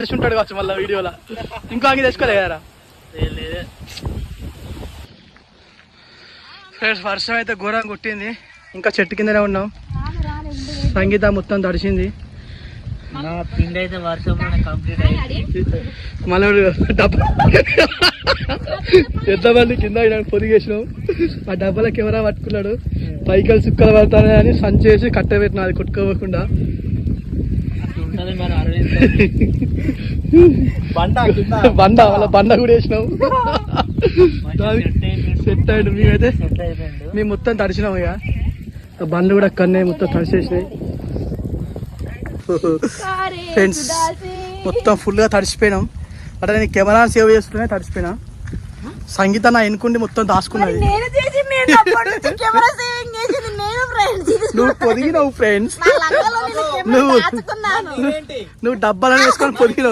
ఉంటాడు కావచ్చు మళ్ళీ వీడియోలో. ఇంకో అంగి తెచ్చుకోలే కదరా. ఫ్రెండ్స్ వర్షం అయితే ఘోరంగా కొట్టింది. ఇంకా చెట్టు కిందనే ఉన్నాం. సంగీత మొత్తం తడిసింది. మళ్ళీ ఎంతమంది కింద పొదిగేసినాం. ఆ డబ్బాలో కెమెరా పట్టుకున్నాడు. పైకలు సుక్కలు పడతానే అని సంచేసి కట్టబెట్టిన అది కొట్టుకోకుండా. బండ వాళ్ళ బండ కూడా వేసినాం. సెట్ అయ్యాడు. మేమైతే మేము మొత్తం తడిచినాం. ఇక బండ్లు కూడా అక్కడనే మొత్తం తడిసేసినాయి. ఫ్రెండ్స్ మొత్తం ఫుల్గా తడిసిపోయినాం. అంటే నేను కెమెరా సేవ్ చేస్తూనే తడిసిపోయినా. సంగీత నా ఎన్నుకుండి మొత్తం దాచుకున్నది. నువ్వు పొదిగినావు ఫ్రెండ్స్. నువ్వు డబ్బాలను వేసుకొని పొదిగినావు.